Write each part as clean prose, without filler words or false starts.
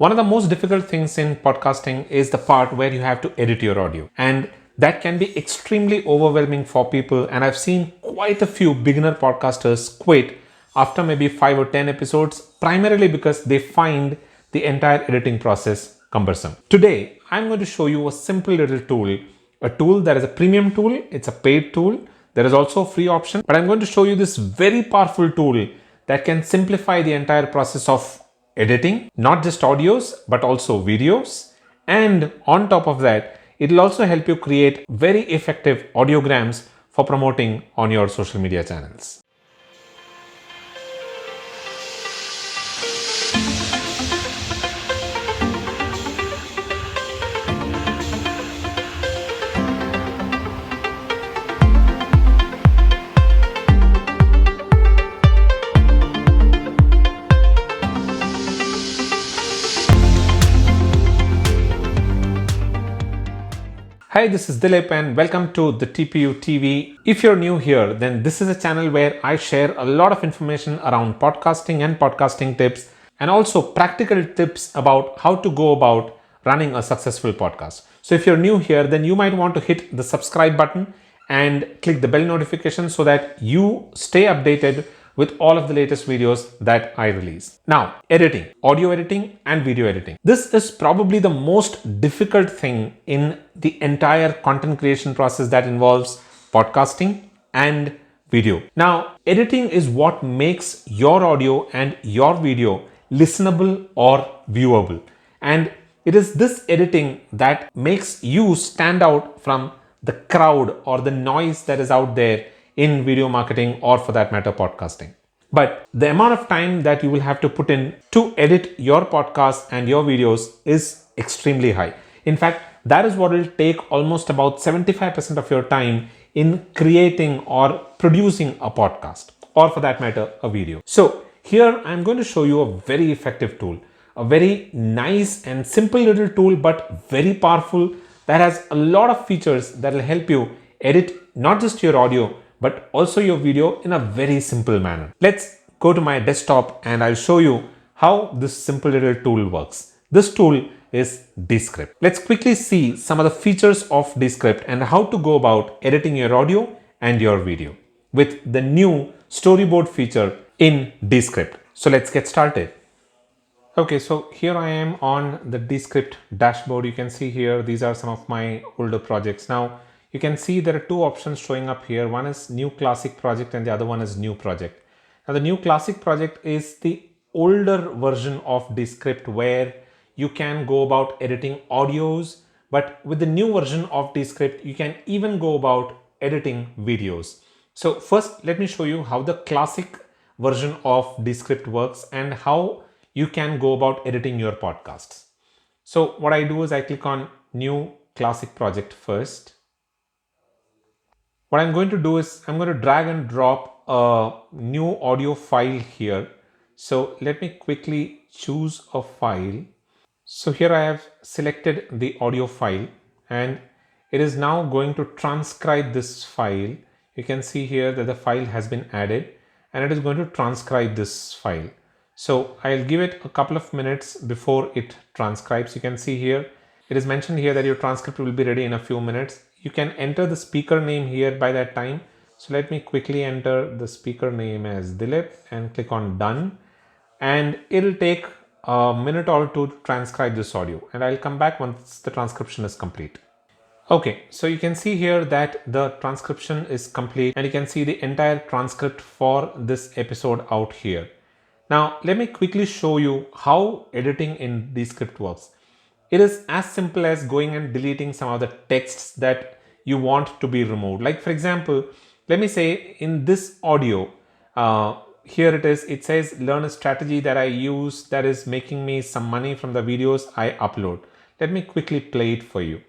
One of the most difficult things in podcasting is the part where you have to edit your audio, and that can be extremely overwhelming for people. And I've seen quite a few beginner podcasters quit after maybe 5 or 10 episodes, primarily because they find the entire editing process cumbersome. Today, I'm going to show you a simple little tool, a tool that is a premium tool, it's a paid tool. There is also a free option, but I'm going to show you this very powerful tool that can simplify the entire process of editing, not just audios, but also videos. And on top of that, it will also help you create very effective audiograms for promoting on your social media channels. Hi, this is Dilip and welcome to the TPU TV. If you're new here, then this is a channel where I share a lot of information around podcasting and podcasting tips, and also practical tips about how to go about running a successful podcast. So if you're new here, then you might want to hit the subscribe button and click the bell notification so that you stay updated with all of the latest videos that I release. Now, editing, audio editing and video editing. This is probably the most difficult thing in the entire content creation process that involves podcasting and video. Now, editing is what makes your audio and your video listenable or viewable. And it is this editing that makes you stand out from the crowd or the noise that is out there in video marketing, or for that matter, podcasting. But the amount of time that you will have to put in to edit your podcast and your videos is extremely high. In fact, that is what will take almost about 75% of your time in creating or producing a podcast, or for that matter, a video. So here I'm going to show you a very effective tool, a very nice and simple little tool, but very powerful, that has a lot of features that will help you edit not just your audio, but also your video in a very simple manner. Let's go to my desktop and I'll show you how this simple little tool works. This tool is Descript. Let's quickly see some of the features of Descript and how to go about editing your audio and your video with the new Storyboard feature in Descript. So let's get started. Okay, so here I am on the Descript dashboard. You can see here, these are some of my older projects. Now, you can see there are two options showing up here. One is new classic project and the other one is new project. Now the new classic project is the older version of Descript where you can go about editing audios, but with the new version of Descript, you can even go about editing videos. So first, let me show you how the classic version of Descript works and how you can go about editing your podcasts. So what I do is I click on new classic project first. What I'm going to do is I'm going to drag and drop a new audio file here. So let me quickly choose a file. So here I have selected the audio file and it is now going to transcribe this file. You can see here that the file has been added and it is going to transcribe this file. So I'll give it a couple of minutes before it transcribes. You can see here, it is mentioned here that your transcript will be ready in a few minutes. You can enter the speaker name here by that time. So let me quickly enter the speaker name as Dilip and click on done. And it'll take a minute or two to transcribe this audio. And I'll come back once the transcription is complete. Okay, so you can see here that the transcription is complete and you can see the entire transcript for this episode out here. Now, let me quickly show you how editing in Descript works. It is as simple as going and deleting some of the texts that you want to be removed. Like for example, let me say in this audio, here it says learn a strategy that I use that is making me some money from the videos I upload. Let me quickly play it for you.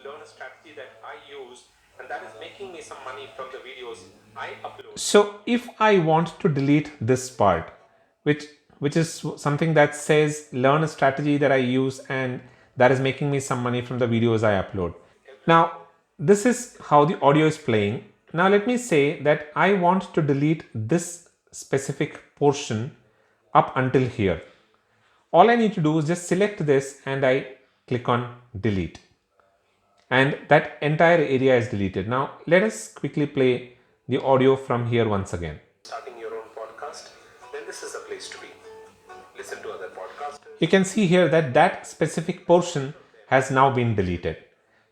Learn a strategy that I use and that is making me some money from the videos I upload. So if I want to delete this part, which is something that says learn a strategy that I use and that is making me some money from the videos I upload. Now, this is how the audio is playing. Now, let me say that I want to delete this specific portion up until here. all I need to do is just select this and I click on delete. And that entire area is deleted. Now let us quickly play the audio from here once again. Starting your own podcast, then this is a place to be. Listen to other podcasts. You can see here that that specific portion has now been deleted.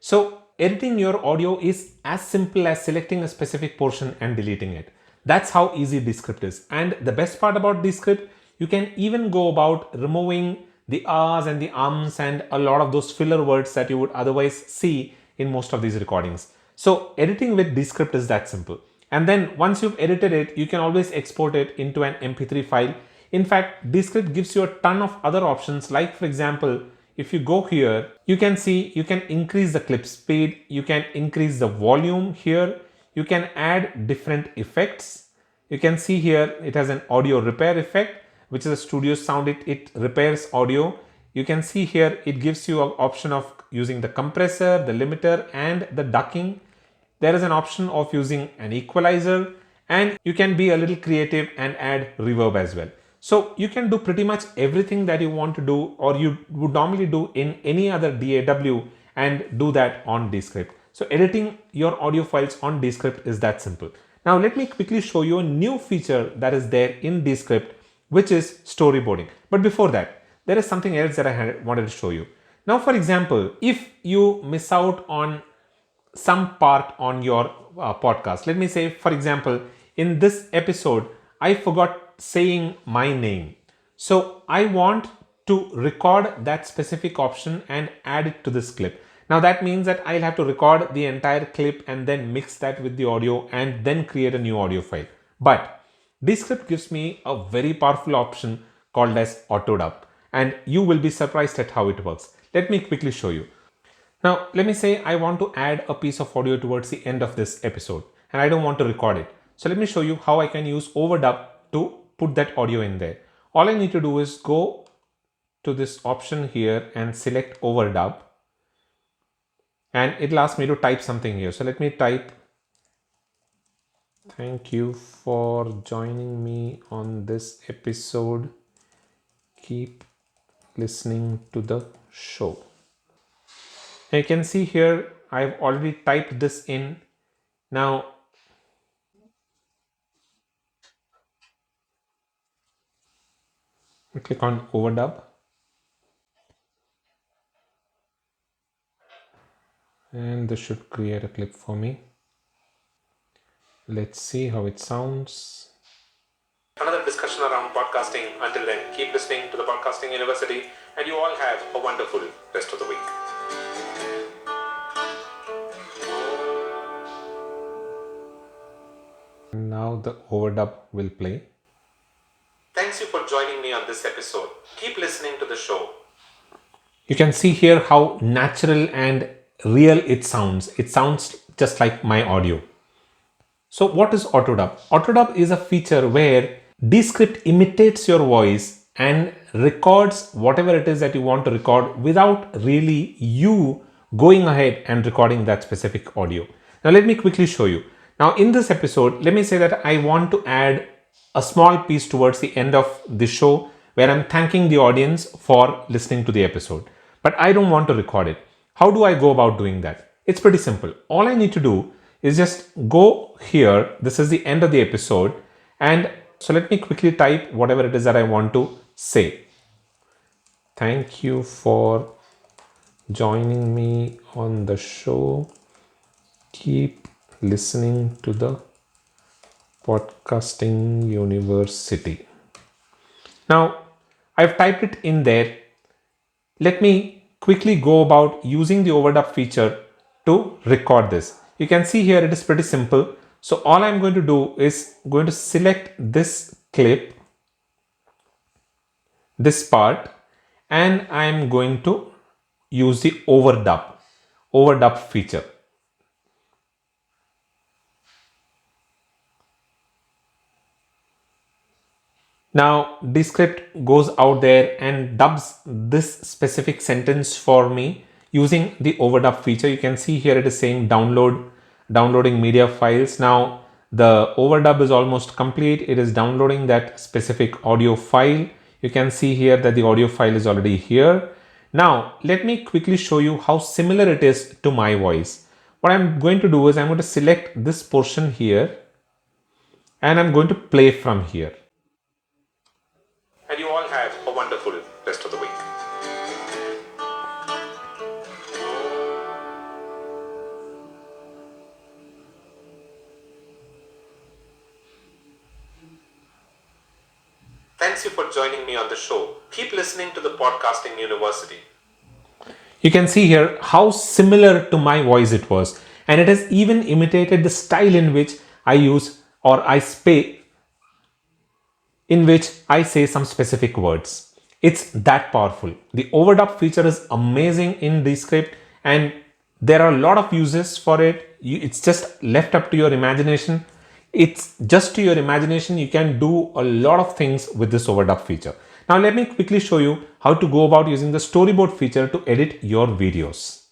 So editing your audio is as simple as selecting a specific portion and deleting it. That's how easy Descript is. And the best part about Descript, you can even go about removing the ahs and the ums and a lot of those filler words that you would otherwise see in most of these recordings. So editing with Descript is that simple. And then once you've edited it, you can always export it into an MP3 file. In fact, Descript gives you a ton of other options. Like for example, if you go here, you can see you can increase the clip speed, you can increase the volume here, you can add different effects. You can see here it has an audio repair effect, which is a studio sound. It repairs audio. You can see here it gives you an option of using the compressor, the limiter and the ducking. There is an option of using an equalizer, and you can be a little creative and add reverb as well. So you can do pretty much everything that you want to do or you would normally do in any other DAW and do that on Descript. So editing your audio files on Descript is that simple. Now let me quickly show you a new feature that is there in Descript, which is storyboarding. But before that, there is something else that I wanted to show you. Now, for example, if you miss out on some part on your podcast, let me say, for example, in this episode, I forgot saying my name. So I want to record that specific option and add it to this clip. Now that means that I'll have to record the entire clip and then mix that with the audio and then create a new audio file. But Descript gives me a very powerful option called as Autodub, and you will be surprised at how it works. Let me quickly show you. Now, let me say I want to add a piece of audio towards the end of this episode and I don't want to record it. So let me show you how I can use Overdub to put that audio in there. All I need to do is go to this option here and select Overdub, and it'll ask me to type something here. So let me type, "Thank you for joining me on this episode. Keep listening to the show." Now you can see here I've already typed this in. Now I click on Overdub and this should create a clip for me. Let's see how it sounds. Another discussion around podcasting. Until then, keep listening to the Podcasting University and you all have a wonderful rest of the week. Now the overdub will play. Thanks you for joining me on this episode. Keep listening to the show. You can see here how natural and real it sounds. It sounds just like my audio. So what is Autodub? Autodub is a feature where Descript imitates your voice and records whatever it is that you want to record without really you going ahead and recording that specific audio. Now let me quickly show you. Now in this episode, let me say that I want to add a small piece towards the end of the show where I'm thanking the audience for listening to the episode, but I don't want to record it. How do I go about doing that? It's pretty simple. All I need to do is just go here. This is the end of the episode. And so let me quickly type whatever it is that I want to say. Thank you for joining me on the show. Keep listening to the Podcasting University. Now I've typed it in there. Let me quickly go about using the overdub feature to record this. You can see here it is pretty simple. So all I'm going to do is going to select this clip, this part, and I'm going to use the overdub feature. Now Descript goes out there and dubs this specific sentence for me using the overdub feature. You can see here it is saying downloading media files. Now the overdub is almost complete. It is downloading that specific audio file. You can see here that the audio file is already here. Now, let me quickly show you how similar it is to my voice. What I'm going to do is I'm going to select this portion here and I'm going to play from here. And you all have a wonderful rest of the week. Thanks you for joining me on the show. Keep listening to the Podcasting University. You can see here how similar to my voice it was, and it has even imitated the style in which I use or in which I say some specific words. It's that powerful. The overdub feature is amazing in Descript, and there are a lot of uses for it. It's just left up to your imagination. It's just to your imagination. You can do a lot of things with this overdub feature. Now let me quickly show you how to go about using the storyboard feature to edit your videos.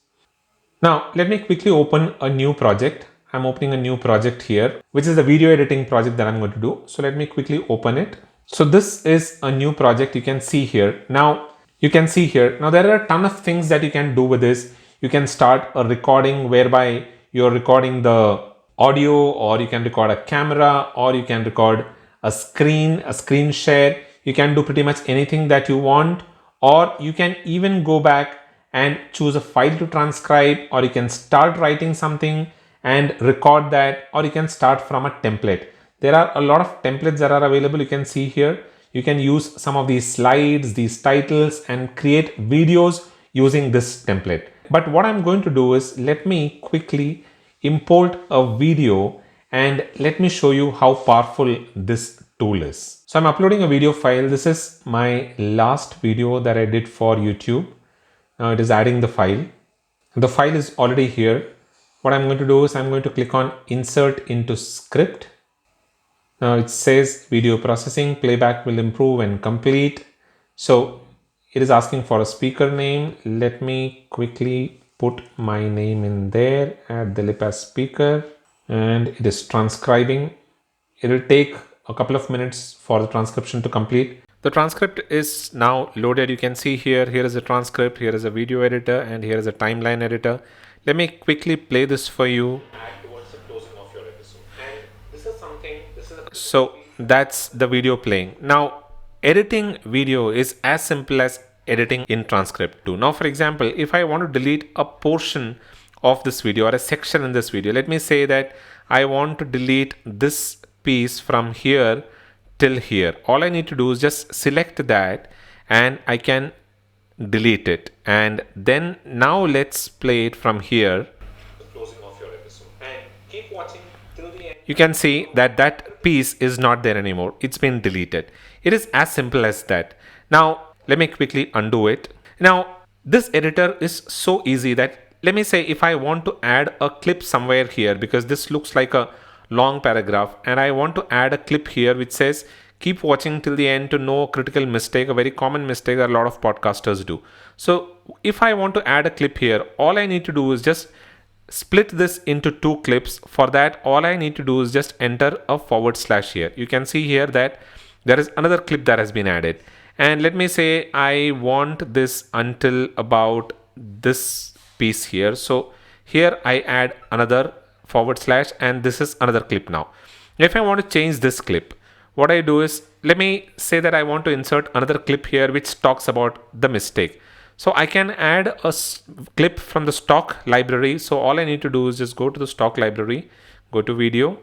Now let me quickly open a new project. I'm opening a new project here, which is the video editing project that I'm going to do. So let me quickly open it. So this is a new project. You can see here. Now there are a ton of things that you can do with this. You can start a recording whereby you're recording the audio, or you can record a camera, or you can record a screen share. You can do pretty much anything that you want, or you can even go back and choose a file to transcribe, or you can start writing something and record that, or you can start from a template. There are a lot of templates that are available. You can see here. You can use some of these slides, these titles, and create videos using this template. But what I'm going to do is let me quickly import a video and let me show you how powerful this tool is. So I'm uploading a video file. This is my last video that I did for YouTube. Now it is adding the file. The file is already here. What I'm going to do is I'm going to click on insert into script. Now it says video processing, playback will improve and complete. So it is asking for a speaker name. Let me quickly put my name in there, add Dilip as speaker, and it is transcribing. It will take a couple of minutes for the transcription to complete. The transcript is now loaded. You can see here is a transcript, here is a video editor, and here is a timeline editor. Let me quickly play this for you. Towards the closing of your episode. And so that's the video playing. Now, editing video is as simple as editing in Transcript too. Now, for example, if I want to delete a portion of this video or a section in this video, let me say that I want to delete this piece from here till here. All I need to do is just select that and I can delete it. And then now let's play it from here. The closing of your episode. And keep watching till the end. You can see that that piece is not there anymore. It's been deleted. It is as simple as that. Now, let me quickly undo it. Now, this editor is so easy that let me say if I want to add a clip somewhere here, because this looks like a long paragraph, and I want to add a clip here which says keep watching till the end to know a critical mistake, a very common mistake that a lot of podcasters do. So if I want to add a clip here, all I need to do is just split this into two clips. For that, all I need to do is just enter a / here. You can see here that there is another clip that has been added. And let me say I want this until about this piece here. So here I add another / and this is another clip now. If I want to change this clip, what I do is let me say that I want to insert another clip here which talks about the mistake. So I can add a clip from the stock library. So all I need to do is just go to the stock library, go to video,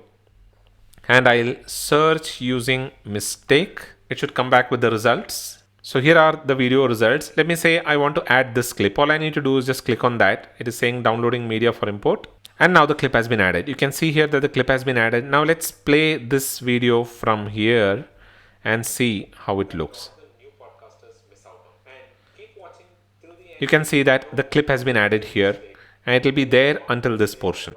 and I'll search using mistake. It should come back with the results. So here are the video results. Let me say I want to add this clip. All I need to do is just click on that. It is saying downloading media for import. And now the clip has been added. You can see here that the clip has been added. Now let's play this video from here and see how it looks. You can see that the clip has been added here and it will be there until this portion.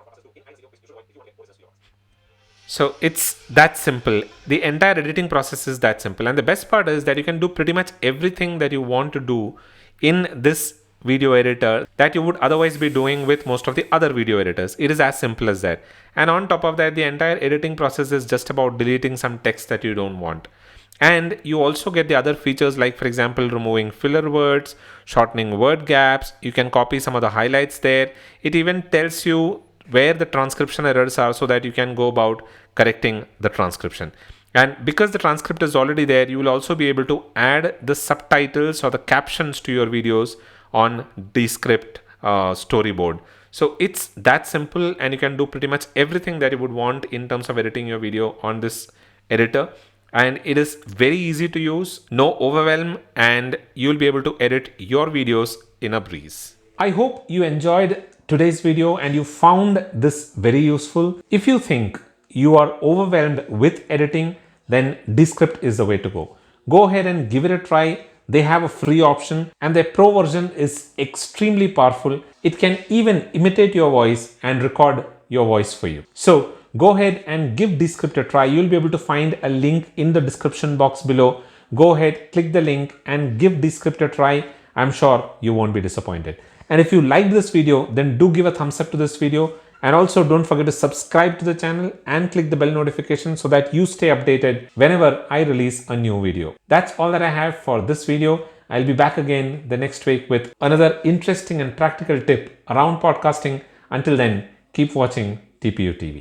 So it's that simple. The entire editing process is that simple. And the best part is that you can do pretty much everything that you want to do in this video editor that you would otherwise be doing with most of the other video editors. It is as simple as that. And on top of that, the entire editing process is just about deleting some text that you don't want. And you also get the other features like, for example, removing filler words, shortening word gaps. You can copy some of the highlights there. It even tells you where the transcription errors are so that you can go about correcting the transcription. And because the transcript is already there, you will also be able to add the subtitles or the captions to your videos on Descript Storyboard. So it's that simple, and you can do pretty much everything that you would want in terms of editing your video on this editor. And it is very easy to use, no overwhelm, and you'll be able to edit your videos in a breeze. I hope you enjoyed today's video and you found this very useful. If you think you are overwhelmed with editing, then Descript is the way to go. Go ahead and give it a try. They have a free option and their pro version is extremely powerful. It can even imitate your voice and record your voice for you. So go ahead and give Descript a try. You'll be able to find a link in the description box below. Go ahead, click the link and give Descript a try. I'm sure you won't be disappointed. And if you liked this video, then do give a thumbs up to this video. And also don't forget to subscribe to the channel and click the bell notification so that you stay updated whenever I release a new video. That's all that I have for this video. I'll be back again the next week with another interesting and practical tip around podcasting. Until then, keep watching TPU TV.